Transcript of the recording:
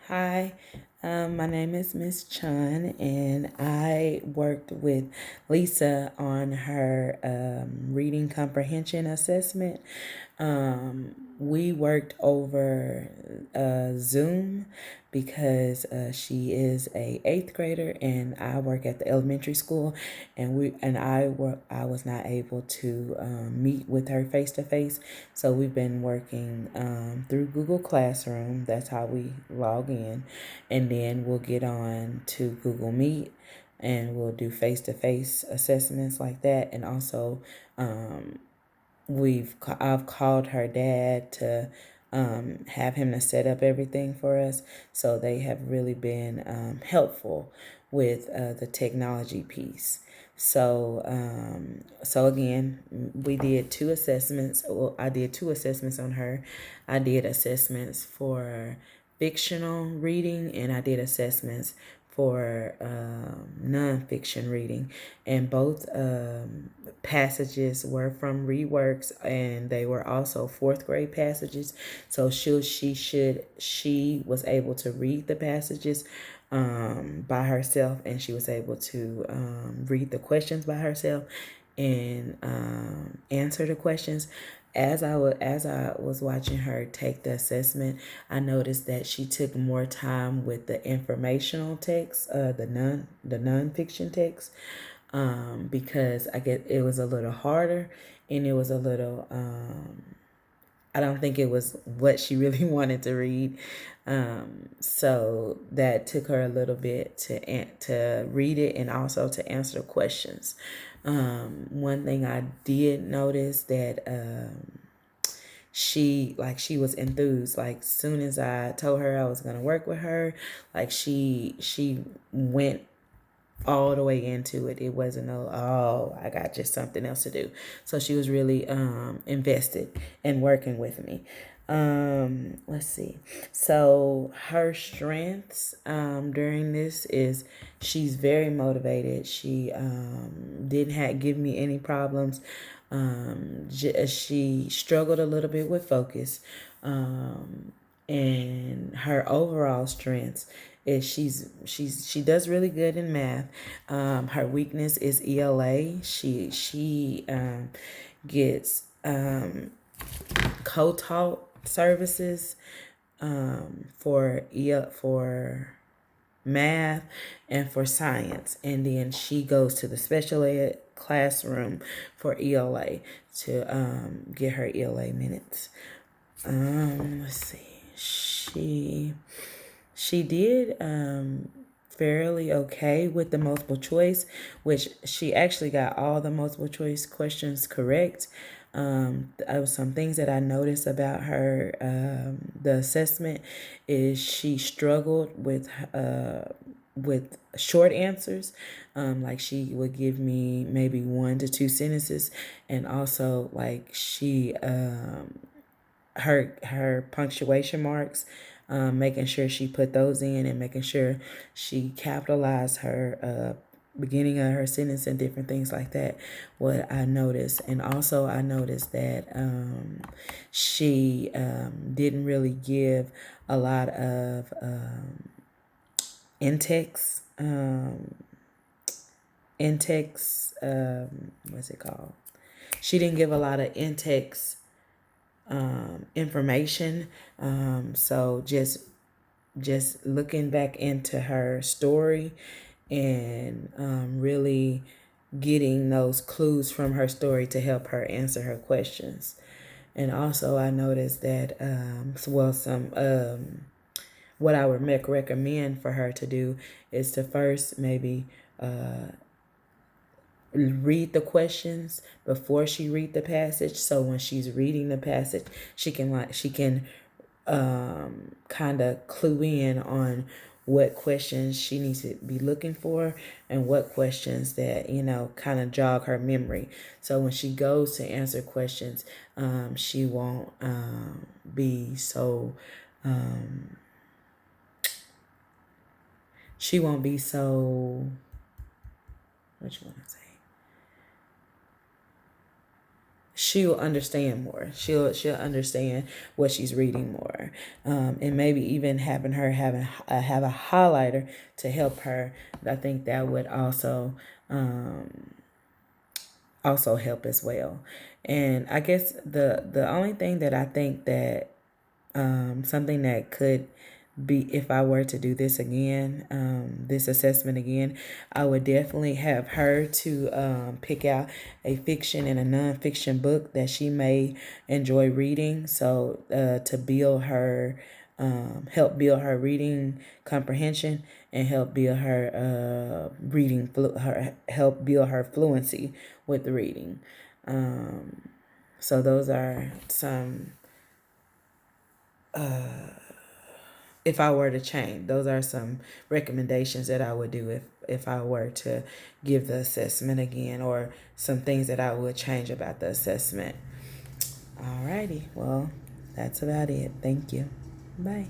Hi, my name is Miss Chun, and I worked with Lisa on her reading comprehension assessment. We worked over Zoom because she is a eighth grader, and I work at the elementary school, and I was not able to meet with her face to face, so we've been working through Google Classroom. That's how we log in, and then we'll get on to Google Meet, and we'll do face to face assessments like that, and also um, I've called her dad to have him to set up everything for us. So they have really been helpful with the technology piece. So again, we did two assessments. Well, I did two assessments on her. I did assessments for fictional reading, and I did assessments for nonfiction reading, and both passages were from reworks, and they were also fourth grade passages. So she was able to read the passages by herself, and she was able to read the questions by herself and answer the questions. As I was watching her take the assessment, I noticed that she took more time with the informational text, the nonfiction text, because I get it was a little harder, and it was a little I don't think it was what she really wanted to read. So that took her a little bit to read it and also to answer the questions. One thing I did notice that she was enthused. Like soon as I told her I was gonna work with her, like she went all the way into it. It wasn't I got just something else to do. So she was really invested in working with me. Let's see. So her strengths during this is she's very motivated. She didn't give me any problems. She struggled a little bit with focus. And her overall strengths is she does really good in math. Her weakness is ELA. She gets co-taught services for math and for science, and then she goes to the special ed classroom for ELA to get her ELA minutes. Let's see. She did fairly okay with the multiple choice, which she actually got all the multiple choice questions correct. There was some things that I noticed about her. The assessment is she struggled with short answers. Like she would give me maybe 1 to 2 sentences, and also like her punctuation marks, making sure she put those in, and making sure she capitalized her beginning of her sentence and different things like that. What I noticed, and also I noticed that she didn't really give a lot of in-text what's it called? She didn't give a lot of in-text information. So just looking back into her story and really getting those clues from her story to help her answer her questions. And also, I noticed that what I would recommend for her to do is to first maybe read the questions before she read the passage, so when she's reading the passage she can kind of clue in on what questions she needs to be looking for, and what questions that kind of jog her memory, so when she goes to answer questions, she won't be so she won't be so what you want to say she'll understand more. She'll understand what she's reading more, and maybe even having her have a highlighter to help her. I think that would also help as well. And I guess the only thing that I think that something that could be, if I were to do this again, this assessment again, I would definitely have her to pick out a fiction and a nonfiction book that she may enjoy reading. So to build her, help build her reading comprehension and help build her help build her fluency with reading. So those are some, if I were to change, those are some recommendations that I would do if I were to give the assessment again, or some things that I would change about the assessment. Alrighty, well, that's about it. Thank you. Bye.